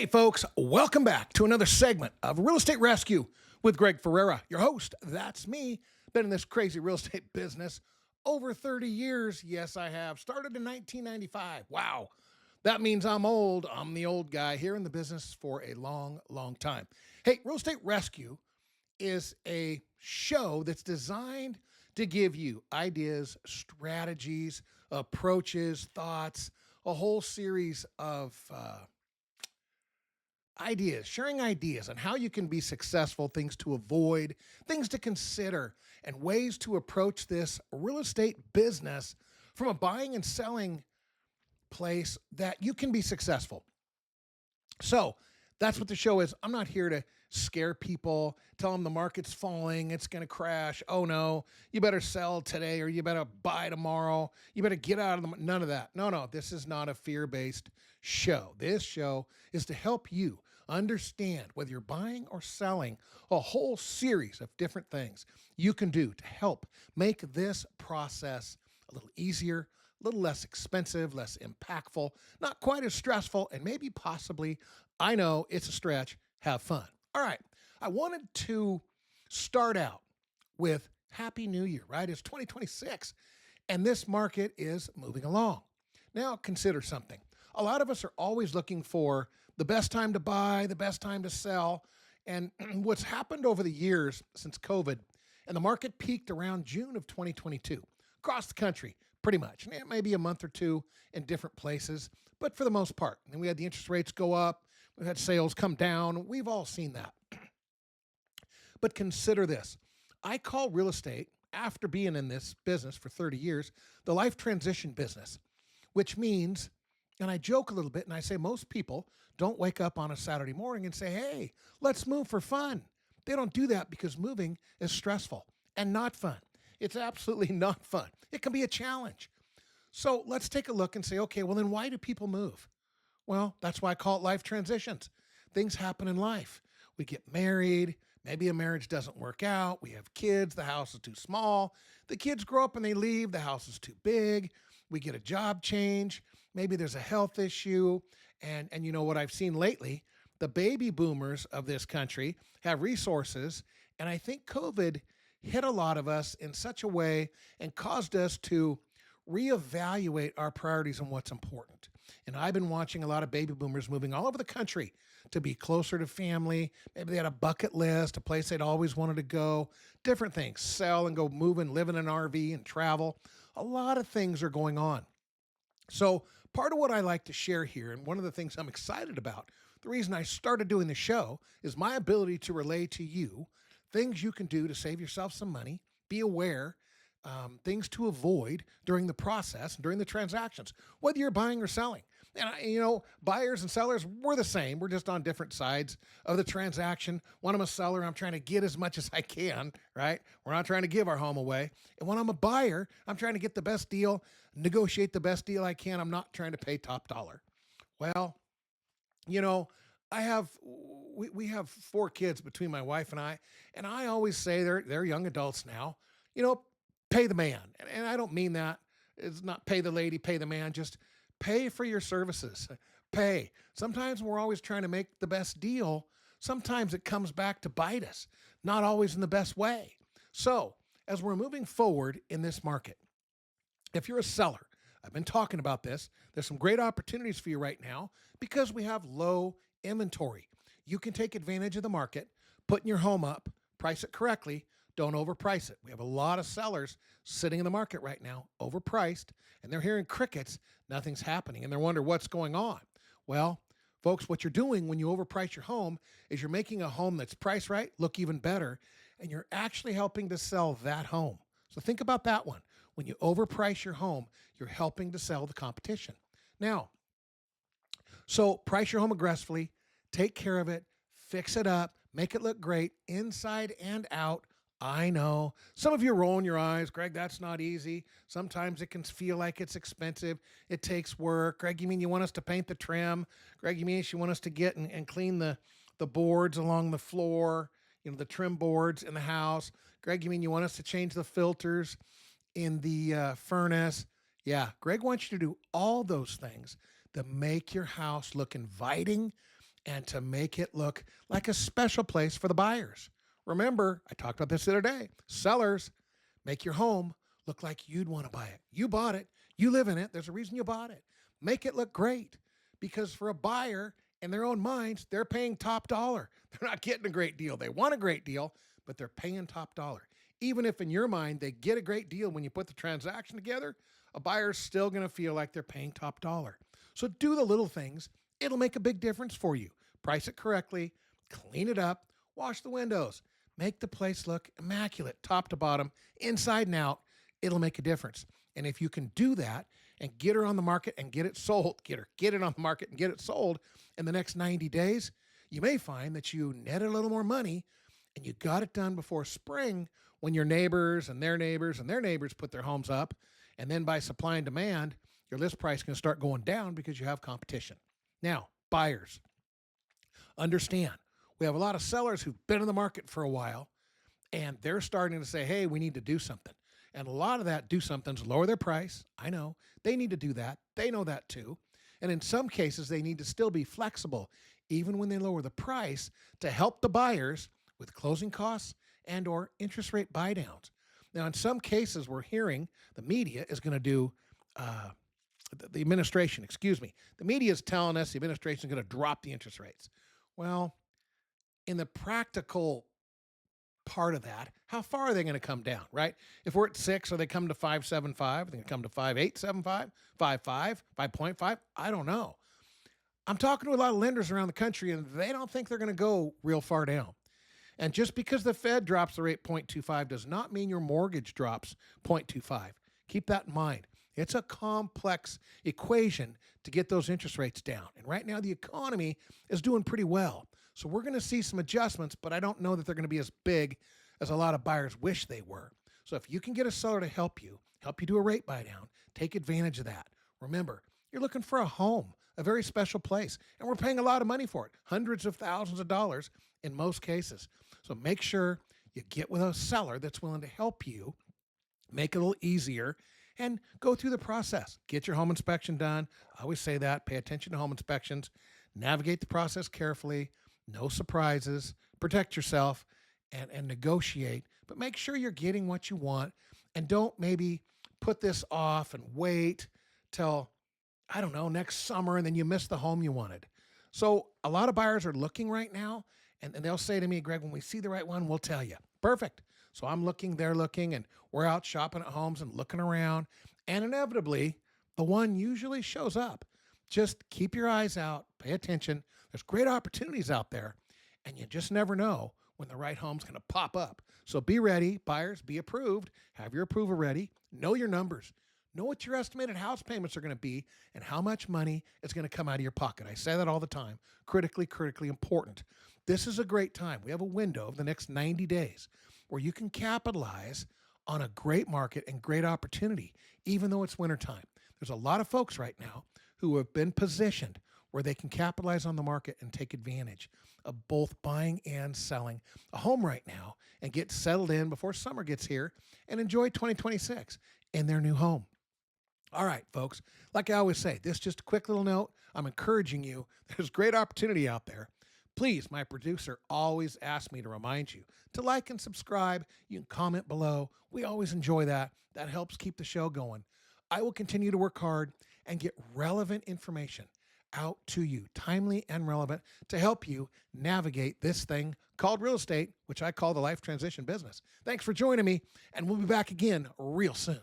Hey folks, welcome back to another segment of Real Estate Rescue with Greg Ferrera, your host. That's me. Been in this crazy real estate business over 30 years. Yes, I have. Started in 1995. Wow. That means I'm old. I'm the old guy here in the business for a long, long time. Hey, Real Estate Rescue is a show that's designed to give you ideas, strategies, approaches, thoughts, a whole series of ideas, sharing ideas on how you can be successful, things to avoid, things to consider, and ways to approach this real estate business from a buying and selling place that you can be successful. So that's what the show is. I'm not here to scare people, tell them the market's falling, it's going to crash. Oh no, you better sell today or you better buy tomorrow. You better get out of the, none of that. No, this is not a fear-based show. This show is to help you understand whether you're buying or selling a whole series of different things you can do to help make this process a little easier, a little less expensive, less impactful, not quite as stressful, and maybe possibly, I know it's a stretch, have fun. All right, I wanted to start out with Happy New Year, right? It's 2026, and this market is moving along. Now, consider something. A lot of us are always looking for the best time to buy, the best time to sell, and what's happened over the years since COVID, and the market peaked around June of 2022 across the country, pretty much. And maybe a month or two in different places, but for the most part. And we had the interest rates go up, we've had sales come down, we've all seen that. But consider this. I call real estate, after being in this business for 30 years, the life transition business, which means, and I joke a little bit and I say most people don't wake up on a Saturday morning and say, hey, let's move for fun. They don't do that because moving is stressful and not fun. It's absolutely not fun. It can be a challenge. So let's take a look and say, okay, well then why do people move? Well, that's why I call it life transitions. Things happen in life. We get married. Maybe a marriage doesn't work out. We have kids. The house is too small. The kids grow up and they leave. The house is too big. We get a job change. Maybe there's a health issue. And you know what I've seen lately? The baby boomers of this country have resources. And I think COVID hit a lot of us in such a way and caused us to reevaluate our priorities and what's important. And I've been watching a lot of baby boomers moving all over the country to be closer to family. Maybe they had a bucket list, a place they'd always wanted to go, different things, sell and go move and live in an RV and travel. A lot of things are going on. So part of what I like to share here, and one of the things I'm excited about, the reason I started doing the show is my ability to relay to you things you can do to save yourself some money, be aware, things to avoid during the process, during the transactions, whether you're buying or selling. And, buyers and sellers, we're the same. We're just on different sides of the transaction. When I'm a seller, I'm trying to get as much as I can, right? We're not trying to give our home away. And when I'm a buyer, I'm trying to get the best deal, negotiate the best deal I can. I'm not trying to pay top dollar. Well, we have 4 kids between my wife and I always say they're young adults now, pay the man. And I don't mean that. It's not pay the lady, pay the man, just pay for your services. Pay. Sometimes we're always trying to make the best deal. Sometimes it comes back to bite us, not always in the best way. So as we're moving forward in this market, if you're a seller, I've been talking about this, there's some great opportunities for you right now because we have low inventory. You can take advantage of the market, putting your home up, price it correctly, don't overprice it. We have a lot of sellers sitting in the market right now, overpriced, and they're hearing crickets, nothing's happening, and they're wondering what's going on. Well, folks, what you're doing when you overprice your home is you're making a home that's priced right look even better, and you're actually helping to sell that home. So think about that one. When you overprice your home, you're helping to sell the competition. Now, so price your home aggressively, take care of it, fix it up, make it look great inside and out. I know. Some of you are rolling your eyes. Greg, that's not easy. Sometimes it can feel like it's expensive. It takes work. Greg, you mean you want us to paint the trim? Greg, you mean you want us to get and clean the boards along the floor, the trim boards in the house? Greg, you mean you want us to change the filters in the furnace? Yeah, Greg wants you to do all those things that make your house look inviting and to make it look like a special place for the buyers. Remember, I talked about this the other day. Sellers, make your home look like you'd want to buy it. You bought it. You live in it. There's a reason you bought it. Make it look great, because for a buyer, in their own minds, they're paying top dollar. They're not getting a great deal. They want a great deal, but they're paying top dollar. Even if in your mind they get a great deal when you put the transaction together, a buyer's still going to feel like they're paying top dollar. So do the little things. It'll make a big difference for you. Price it correctly, clean it up, wash the windows, make the place look immaculate, top to bottom, inside and out. It'll make a difference. And if you can do that and get her on the market and get it sold, get it on the market and get it sold in the next 90 days, you may find that you netted a little more money and you got it done before spring, when your neighbors and their neighbors and their neighbors put their homes up. And then by supply and demand, your list price is going to start going down because you have competition. Now, buyers, understand, we have a lot of sellers who've been in the market for a while, and they're starting to say, hey, we need to do something. And a lot of that do something's lower their price. I know. They need to do that. They know that too. And in some cases, they need to still be flexible, even when they lower the price, to help the buyers with closing costs and or interest rate buy downs. Now, in some cases, we're hearing the media is going to do, the administration, the media is telling us the administration is going to drop the interest rates. Well, in the practical part of that, how far are they going to come down, right? If we're at 6, are they come to 5.75? Are they going to come to 5.875, 5.5, 5.5? I don't know. I'm talking to a lot of lenders around the country, and they don't think they're going to go real far down. And just because the Fed drops the rate 0.25 does not mean your mortgage drops 0.25. Keep that in mind. It's a complex equation to get those interest rates down. And right now, the economy is doing pretty well. So we're going to see some adjustments, but I don't know that they're going to be as big as a lot of buyers wish they were. So if you can get a seller to help you do a rate buy down, take advantage of that. Remember, you're looking for a home, a very special place, and we're paying a lot of money for it, hundreds of thousands of dollars in most cases. So make sure you get with a seller that's willing to help you, make it a little easier, and go through the process. Get your home inspection done. I always say that. Pay attention to home inspections. Navigate the process carefully. No surprises. Protect yourself and negotiate. But make sure you're getting what you want, and don't maybe put this off and wait till, I don't know, next summer, and then you miss the home you wanted. So a lot of buyers are looking right now, and they'll say to me, Greg, when we see the right one, we'll tell you. Perfect. So I'm looking, they're looking, and we're out shopping at homes and looking around. And inevitably, the one usually shows up. Just keep your eyes out, pay attention. There's great opportunities out there, and you just never know when the right home's going to pop up. So be ready, buyers, be approved. Have your approval ready. Know your numbers. Know what your estimated house payments are going to be and how much money is going to come out of your pocket. I say that all the time. Critically important. This is a great time. We have a window of the next 90 days where you can capitalize on a great market and great opportunity, even though it's wintertime. There's a lot of folks right now who have been positioned where they can capitalize on the market and take advantage of both buying and selling a home right now and get settled in before summer gets here and enjoy 2026 in their new home. All right, folks, like I always say, this is just a quick little note. I'm encouraging you. There's great opportunity out there. Please, my producer always asks me to remind you to like and subscribe. You can comment below. We always enjoy that. That helps keep the show going. I will continue to work hard and get relevant information out to you, timely and relevant, to help you navigate this thing called real estate, which I call the life transition business. Thanks for joining me, and we'll be back again real soon.